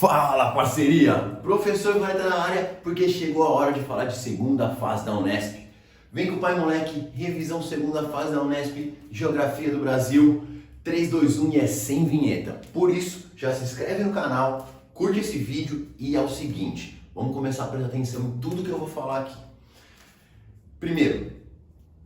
Fala, parceria! Professor vai estar na área porque chegou a hora de falar de segunda fase da Unesp. Vem com o pai moleque, revisão segunda fase da Unesp, Geografia do Brasil, 3, 2, 1 e é sem vinheta. Por isso, já se inscreve no canal, curte esse vídeo e é o seguinte, vamos começar a prestar atenção em tudo que eu vou falar aqui. Primeiro,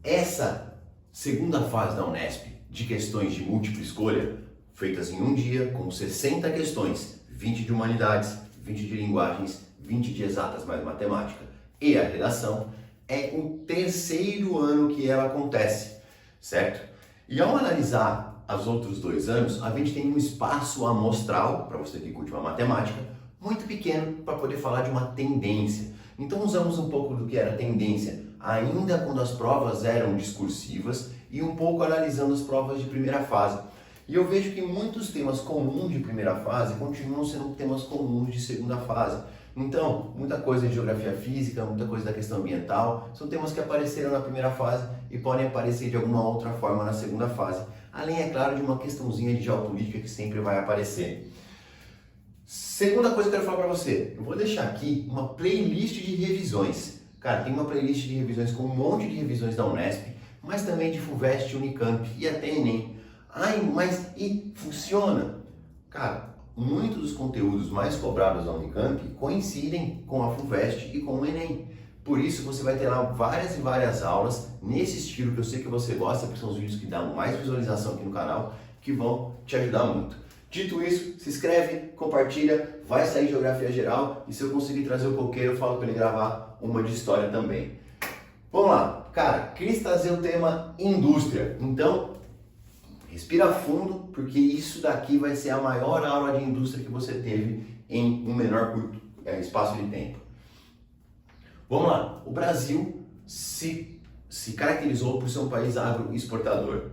essa segunda fase da Unesp de questões de múltipla escolha, feitas em um dia com 60 questões, 20 de humanidades, 20 de linguagens, 20 de exatas mais matemática e a redação, é o terceiro ano que ela acontece, certo? E ao analisar os outros 2 anos, a gente tem um espaço amostral, para você que curte uma matemática, muito pequeno para poder falar de uma tendência. Então usamos um pouco do que era tendência, ainda quando as provas eram discursivas, e um pouco analisando as provas de primeira fase. E eu vejo que muitos temas comuns de primeira fase continuam sendo temas comuns de segunda fase. Então, muita coisa de geografia física, muita coisa da questão ambiental, são temas que apareceram na primeira fase e podem aparecer de alguma outra forma na segunda fase. Além, é claro, de uma questãozinha de geopolítica que sempre vai aparecer. Segunda coisa que eu quero falar para você, eu vou deixar aqui uma playlist de revisões. Cara, tem uma playlist de revisões com um monte de revisões da Unesp, mas também de FUVEST, Unicamp e até Enem. Ai, mas e funciona? Cara, muitos dos conteúdos mais cobrados da Unicamp coincidem com a FUVEST e com o Enem. Por isso você vai ter lá várias e várias aulas nesse estilo que eu sei que você gosta, porque são os vídeos que dão mais visualização aqui no canal, que vão te ajudar muito. Dito isso, se inscreve, compartilha, vai sair Geografia Geral e se eu conseguir trazer o coqueiro, eu falo para ele gravar uma de história também. Vamos lá, cara, quis trazer o tema indústria, então respira fundo, porque isso daqui vai ser a maior aula de indústria que você teve em um menor espaço de tempo. Vamos lá, o Brasil se caracterizou por ser um país agroexportador.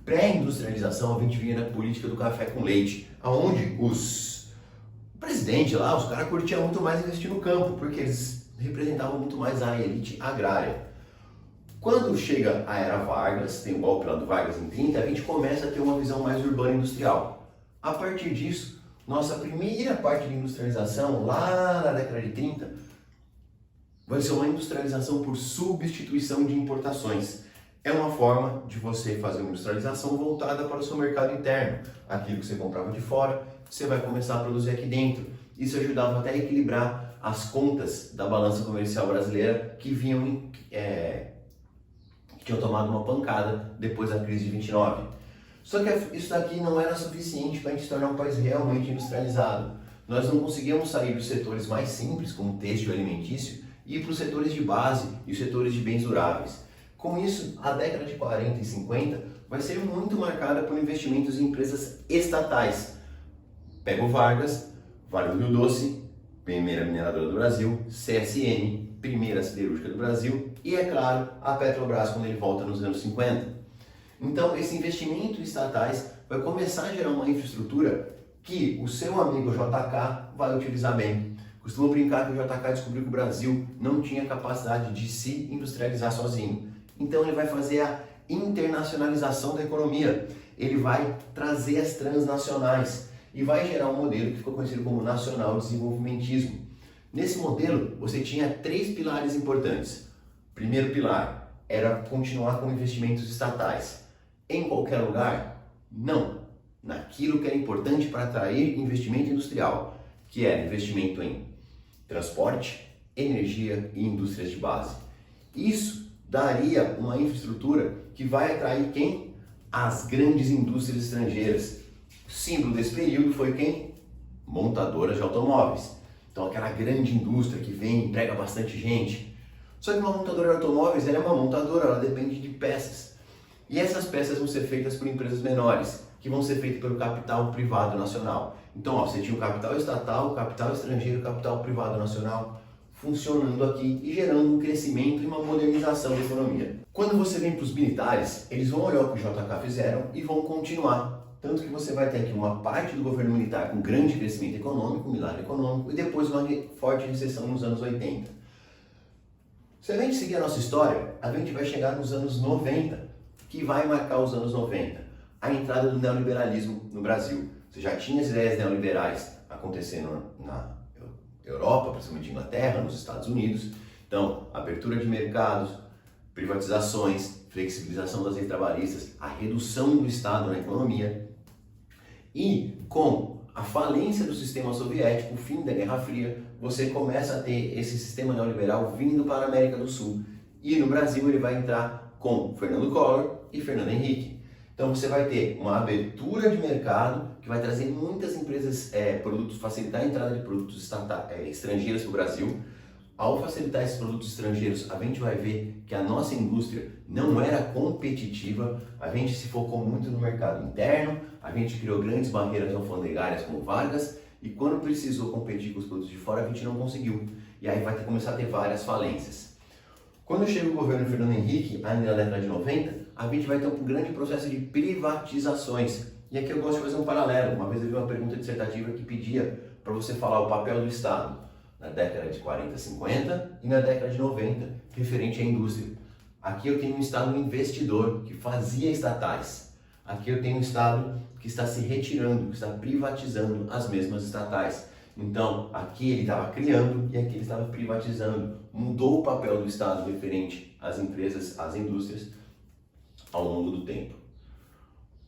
Pré-industrialização, a gente vinha da política do café com leite, onde o presidente lá, os caras curtiam muito mais investir no campo, porque eles representavam muito mais a elite agrária. Quando chega a era Vargas, tem o golpe lá do Vargas em 30, a gente começa a ter uma visão mais urbana industrial. A partir disso, nossa primeira parte de industrialização, lá na década de 30, vai ser uma industrialização por substituição de importações. É uma forma de você fazer uma industrialização voltada para o seu mercado interno. Aquilo que você comprava de fora, você vai começar a produzir aqui dentro. Isso ajudava até a equilibrar as contas da balança comercial brasileira que vinham que tinham tomado uma pancada depois da crise de 29. Só que isso daqui não era suficiente para a gente se tornar um país realmente industrializado. Nós não conseguíamos sair dos setores mais simples, como têxtil e alimentício, e ir para os setores de base e os setores de bens duráveis. Com isso, a década de 40 e 50 vai ser muito marcada por investimentos em empresas estatais. Pega o Vargas, Vale do Rio Doce, primeira mineradora do Brasil, CSN, primeira siderúrgica do Brasil e, é claro, a Petrobras quando ele volta nos anos 50. Então, esse investimento em estatais vai começar a gerar uma infraestrutura que o seu amigo JK vai utilizar bem. Costumo brincar que o JK descobriu que o Brasil não tinha capacidade de se industrializar sozinho. Então, ele vai fazer a internacionalização da economia. Ele vai trazer as transnacionais e vai gerar um modelo que ficou conhecido como nacional desenvolvimentismo. Nesse modelo, você tinha 3 pilares importantes. Primeiro pilar era continuar com investimentos estatais. Em qualquer lugar? Não. Naquilo que era importante para atrair investimento industrial, que era investimento em transporte, energia e indústrias de base. Isso daria uma infraestrutura que vai atrair quem? As grandes indústrias estrangeiras. O símbolo desse período foi quem? Montadoras de automóveis. Então aquela grande indústria que vem, emprega bastante gente. Só que uma montadora de automóveis, ela é uma montadora, ela depende de peças. E essas peças vão ser feitas por empresas menores, que vão ser feitas pelo capital privado nacional. Então você tinha o capital estatal, o capital estrangeiro, o capital privado nacional funcionando aqui e gerando um crescimento e uma modernização da economia. Quando você vem para os militares, eles vão olhar o que o JK fizeram e vão continuar. Tanto que você vai ter aqui uma parte do governo militar com grande crescimento econômico, milagre econômico, e depois uma forte recessão nos anos 80. Se a gente seguir a nossa história, a gente vai chegar nos anos 90, que vai marcar os anos 90. A entrada do neoliberalismo no Brasil. Você já tinha as ideias neoliberais acontecendo na Europa, principalmente Inglaterra, nos Estados Unidos. Então, abertura de mercados, privatizações, flexibilização das leis trabalhistas, a redução do Estado na economia e com a falência do sistema soviético, o fim da Guerra Fria, você começa a ter esse sistema neoliberal vindo para a América do Sul. E no Brasil ele vai entrar com Fernando Collor e Fernando Henrique. Então você vai ter uma abertura de mercado que vai trazer muitas empresas, produtos, facilitar a entrada de produtos estrangeiros para o Brasil. Ao facilitar esses produtos estrangeiros, a gente vai ver que a nossa indústria não era competitiva, a gente se focou muito no mercado interno, a gente criou grandes barreiras alfandegárias como Vargas, e quando precisou competir com os produtos de fora, a gente não conseguiu. E aí vai começar a ter várias falências. Quando chega o governo Fernando Henrique, ainda na década de 90, a gente vai ter um grande processo de privatizações. E aqui eu gosto de fazer um paralelo. Uma vez eu vi uma pergunta dissertativa que pedia para você falar o papel do Estado na década de 40, 50 e na década de 90, referente à indústria. Aqui eu tenho um Estado investidor que fazia estatais. Aqui eu tenho um Estado que está se retirando, que está privatizando as mesmas estatais. Então, aqui ele estava criando e aqui ele estava privatizando. Mudou o papel do Estado referente às empresas, às indústrias, ao longo do tempo.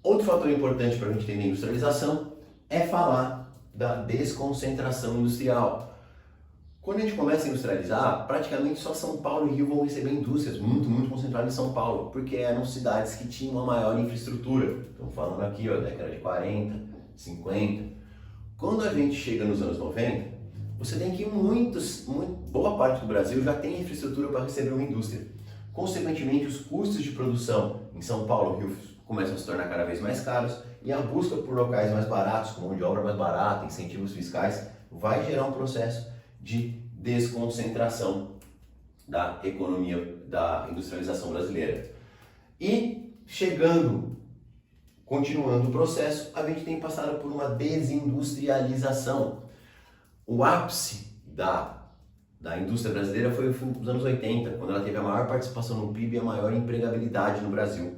Outro fator importante para a gente entender a industrialização é falar da desconcentração industrial. Quando a gente começa a industrializar, praticamente só São Paulo e Rio vão receber indústrias muito concentradas em São Paulo, porque eram cidades que tinham uma maior infraestrutura. Estamos falando aqui, década de 40, 50. Quando a gente chega nos anos 90, você tem que boa parte do Brasil já tem infraestrutura para receber uma indústria. Consequentemente, os custos de produção em São Paulo e Rio começam a se tornar cada vez mais caros e a busca por locais mais baratos, com mão de obra mais barata, incentivos fiscais, vai gerar um processo de desconcentração da economia, da industrialização brasileira. E continuando o processo, a gente tem passado por uma desindustrialização. O ápice da indústria brasileira foi nos anos 80, quando ela teve a maior participação no PIB e a maior empregabilidade no Brasil.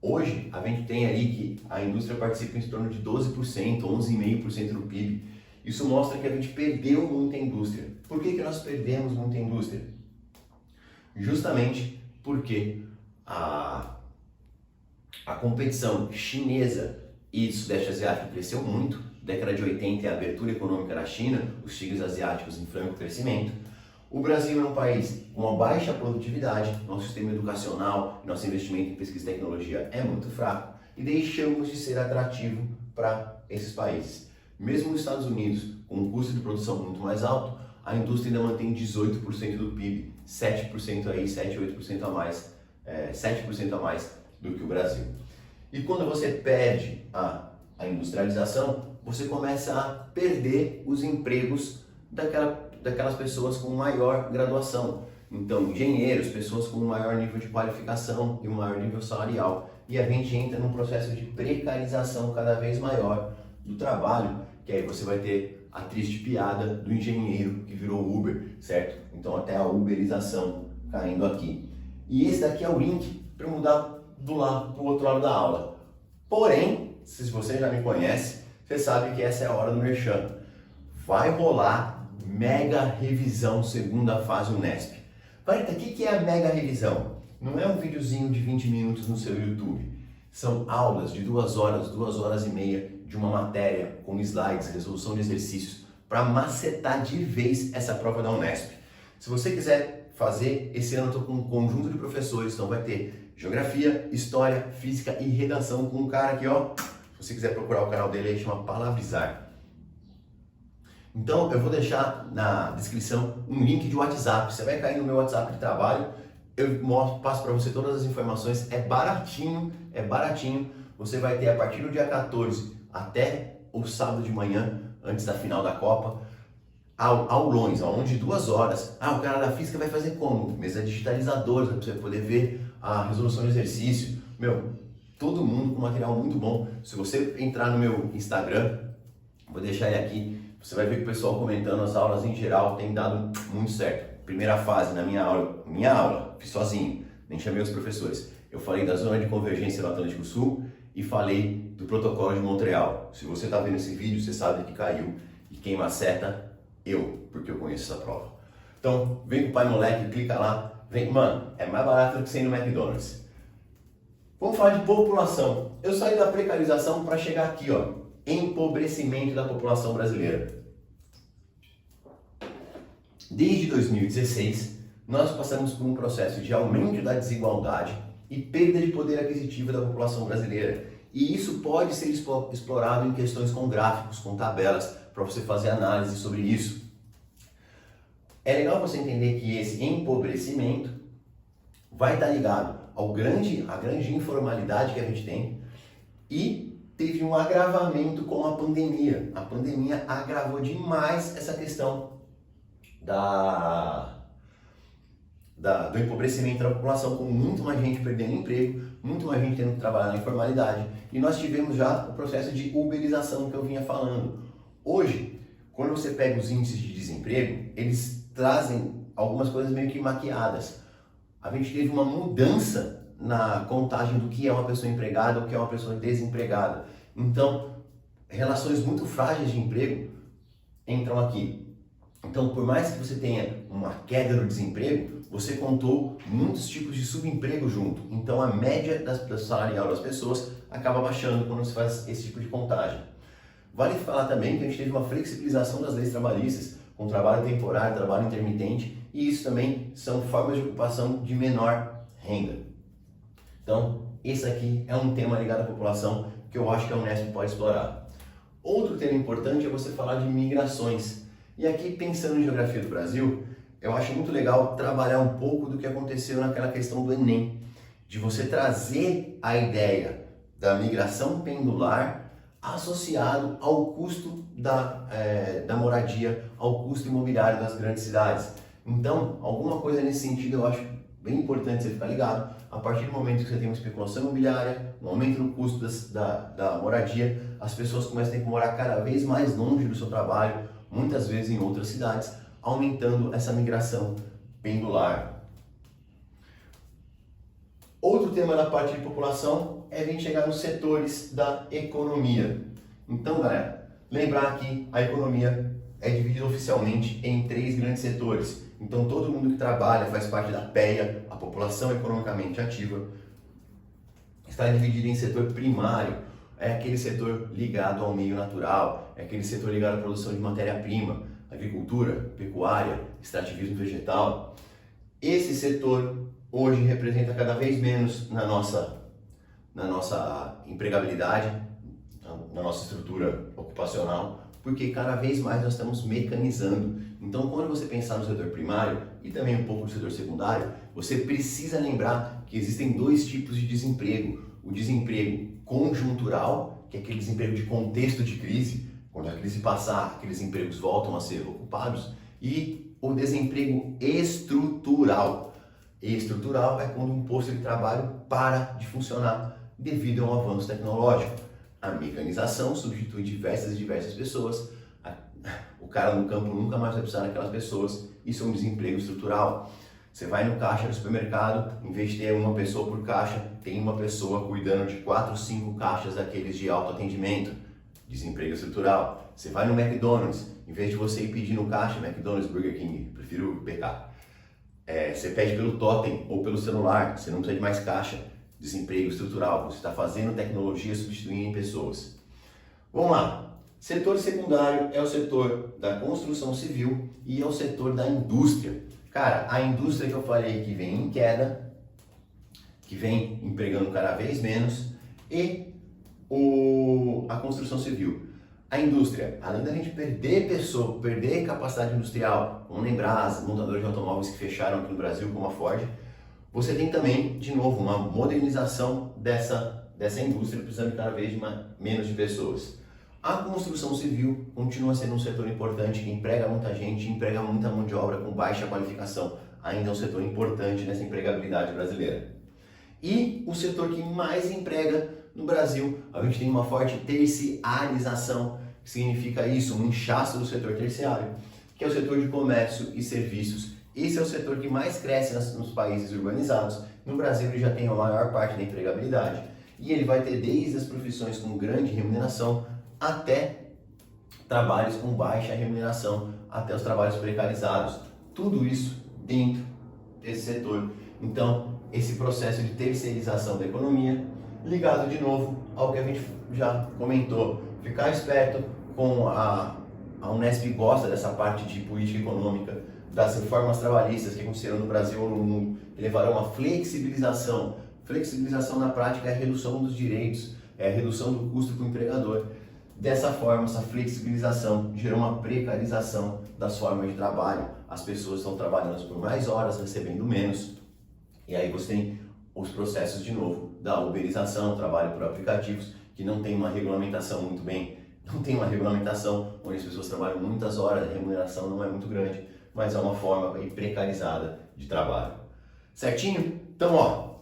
Hoje, a gente tem aí que a indústria participa em torno de 12%, 11,5% do PIB. Isso mostra que a gente perdeu muita indústria. Por que nós perdemos muita indústria? Justamente porque a competição chinesa e sudeste asiático cresceu muito. Década de 80 é a abertura econômica na China, os tigres asiáticos em franco crescimento. O Brasil é um país com uma baixa produtividade, nosso sistema educacional, nosso investimento em pesquisa e tecnologia é muito fraco e deixamos de ser atrativo para esses países. Mesmo nos Estados Unidos, com um custo de produção muito mais alto, a indústria ainda mantém 18% do PIB, 7% aí, 7, 8% a mais, 7% a mais do que o Brasil. E quando você perde a industrialização, você começa a perder os empregos daquelas pessoas com maior graduação. Então, engenheiros, pessoas com maior nível de qualificação e um maior nível salarial. E a gente entra num processo de precarização cada vez maior do trabalho, que aí você vai ter a triste piada do engenheiro que virou Uber, certo? Então até a uberização caindo aqui. E esse daqui é o link para mudar do outro lado da aula. Porém, se você já me conhece, você sabe que essa é a hora do merchan. Vai rolar mega revisão segunda fase Unesp. Varita, o que é a mega revisão? Não é um videozinho de 20 minutos no seu YouTube. São aulas de 2 horas, 2 horas e meia de uma matéria com slides, resolução de exercícios, para macetar de vez essa prova da Unesp. Se você quiser fazer, esse ano eu estou com um conjunto de professores, então vai ter Geografia, História, Física e Redação com um cara aqui, ó. Se você quiser procurar o canal dele aí, chama Palavrizar. Então eu vou deixar na descrição um link de WhatsApp. Você vai cair no meu WhatsApp de trabalho, eu passo para você todas as informações, é baratinho. Você vai ter a partir do dia 14 até o sábado de manhã, antes da final da Copa, aulões, onde 2 horas. O cara da física vai fazer como? Mesa digitalizadora, para você poder ver a resolução de exercício. Todo mundo com material muito bom. Se você entrar no meu Instagram, vou deixar ele aqui, você vai ver que o pessoal comentando as aulas em geral tem dado muito certo. Primeira fase na minha aula, fiz sozinho, nem chamei os professores. Eu falei da zona de convergência do Atlântico Sul e falei do protocolo de Montreal. Se você está vendo esse vídeo, você sabe que caiu e quem maceta? Eu, porque eu conheço essa prova. Então, vem com o pai moleque, clica lá, vem, mano, é mais barato do que você ir no McDonald's. Vamos falar de população. Eu saí da precarização para chegar aqui, ó, empobrecimento da população brasileira. Desde 2016, nós passamos por um processo de aumento da desigualdade e perda de poder aquisitivo da população brasileira. E isso pode ser explorado em questões com gráficos, com tabelas, para você fazer análise sobre isso. É legal você entender que esse empobrecimento vai estar ligado à grande informalidade que a gente tem e teve um agravamento com a pandemia. A pandemia agravou demais essa questão do empobrecimento da população, com muito mais gente perdendo emprego, muito mais gente tendo que trabalhar na informalidade. E nós tivemos já o processo de uberização que eu vinha falando. Hoje, quando você pega os índices de desemprego, eles trazem algumas coisas meio que maquiadas. A gente teve uma mudança na contagem do que é uma pessoa empregada ou o que é uma pessoa desempregada. Então, relações muito frágeis de emprego entram aqui. Então, por mais que você tenha uma queda no desemprego, você contou muitos tipos de subemprego junto. Então, a média da salarial das pessoas acaba baixando quando se faz esse tipo de contagem. Vale falar também que a gente teve uma flexibilização das leis trabalhistas, com trabalho temporário, trabalho intermitente, e isso também são formas de ocupação de menor renda. Então, esse aqui é um tema ligado à população que eu acho que a Unesp pode explorar. Outro tema importante é você falar de migrações. E aqui, pensando em geografia do Brasil, eu acho muito legal trabalhar um pouco do que aconteceu naquela questão do Enem, de você trazer a ideia da migração pendular associado ao custo da moradia, ao custo imobiliário das grandes cidades. Então, alguma coisa nesse sentido eu acho bem importante você ficar ligado. A partir do momento que você tem uma especulação imobiliária, um aumento no custo da moradia, as pessoas começam a ter que morar cada vez mais longe do seu trabalho, muitas vezes em outras cidades, aumentando essa migração pendular. Outro tema da parte de população é a gente chegar nos setores da economia. Então, galera, lembrar que a economia é dividida oficialmente em 3 grandes setores. Então, todo mundo que trabalha faz parte da PEA, a população economicamente ativa, está dividido em setor primário, é aquele setor ligado ao meio natural, é aquele setor ligado à produção de matéria-prima, agricultura, pecuária, extrativismo vegetal. Esse setor hoje representa cada vez menos na nossa empregabilidade, na nossa estrutura ocupacional, porque cada vez mais nós estamos mecanizando. Então, quando você pensar no setor primário e também um pouco no setor secundário, você precisa lembrar que existem 2 tipos de desemprego. O desemprego conjuntural, que é aquele desemprego de contexto de crise, quando a crise passar, aqueles empregos voltam a ser ocupados, e o desemprego estrutural. Estrutural é quando um posto de trabalho para de funcionar devido a um avanço tecnológico. A mecanização substitui diversas pessoas, o cara no campo nunca mais vai precisar daquelas pessoas, isso é um desemprego estrutural. Você vai no caixa do supermercado, em vez de ter uma pessoa por caixa, tem uma pessoa cuidando de 4 ou 5 caixas daqueles de autoatendimento, desemprego estrutural. Você vai no McDonald's, em vez de você ir pedir no caixa, McDonald's, Burger King, prefiro BK, você pede pelo totem ou pelo celular, você não precisa de mais caixa, desemprego estrutural, você está fazendo tecnologia substituindo pessoas. Vamos lá, setor secundário é o setor da construção civil e é o setor da indústria. Cara, a indústria que eu falei que vem em queda, que vem empregando cada vez menos, e a construção civil. A indústria, além da gente perder pessoa, perder capacidade industrial, vamos lembrar as montadoras de automóveis que fecharam aqui no Brasil, como a Ford, você tem também, de novo, uma modernização dessa indústria, precisando cada vez de menos de pessoas. A construção civil continua sendo um setor importante, que emprega muita gente, emprega muita mão de obra com baixa qualificação. Ainda é um setor importante nessa empregabilidade brasileira. E o setor que mais emprega no Brasil, a gente tem uma forte terciarização, que significa isso, um inchaço do setor terciário, que é o setor de comércio e serviços. Esse é o setor que mais cresce nos países urbanizados. No Brasil ele já tem a maior parte da empregabilidade. E ele vai ter desde as profissões com grande remuneração até trabalhos com baixa remuneração até os trabalhos precarizados. Tudo isso dentro desse setor. Então, esse processo de terceirização da economia, ligado de novo ao que a gente já comentou, ficar esperto com a Unesp gosta dessa parte de política econômica, das reformas trabalhistas que aconteceram no Brasil ou no mundo, que levarão a uma flexibilização. Flexibilização na prática é a redução dos direitos, é a redução do custo para o empregador. Dessa forma, essa flexibilização gerou uma precarização das formas de trabalho. As pessoas estão trabalhando por mais horas, recebendo menos. E aí você tem os processos de novo da uberização, trabalho por aplicativos, que não tem uma regulamentação muito bem, não tem uma regulamentação onde as pessoas trabalham muitas horas, a remuneração não é muito grande, mas é uma forma aí precarizada de trabalho. Certinho? Então, ó,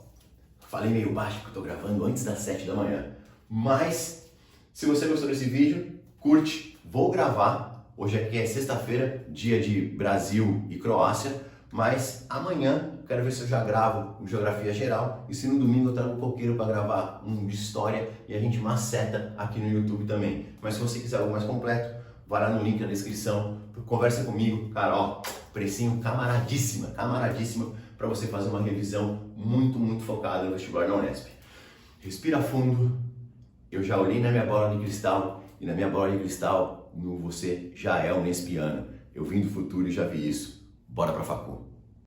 falei meio baixo porque eu tô gravando antes das 7 da manhã, mas se você gostou desse vídeo, curte, vou gravar, hoje aqui é sexta-feira, dia de Brasil e Croácia, mas amanhã quero ver se eu já gravo um Geografia Geral e se no domingo eu trago um coqueiro para gravar um de História e a gente maceta aqui no YouTube também. Mas se você quiser algo mais completo, vai lá no link na descrição, conversa comigo, cara, ó, precinho camaradíssima para você fazer uma revisão muito focada no vestibular da Unesp. Respira fundo, eu já olhei na minha bola de cristal e na minha bola de cristal, você já é unespiano. Eu vim do futuro e já vi isso. Bora pra facu.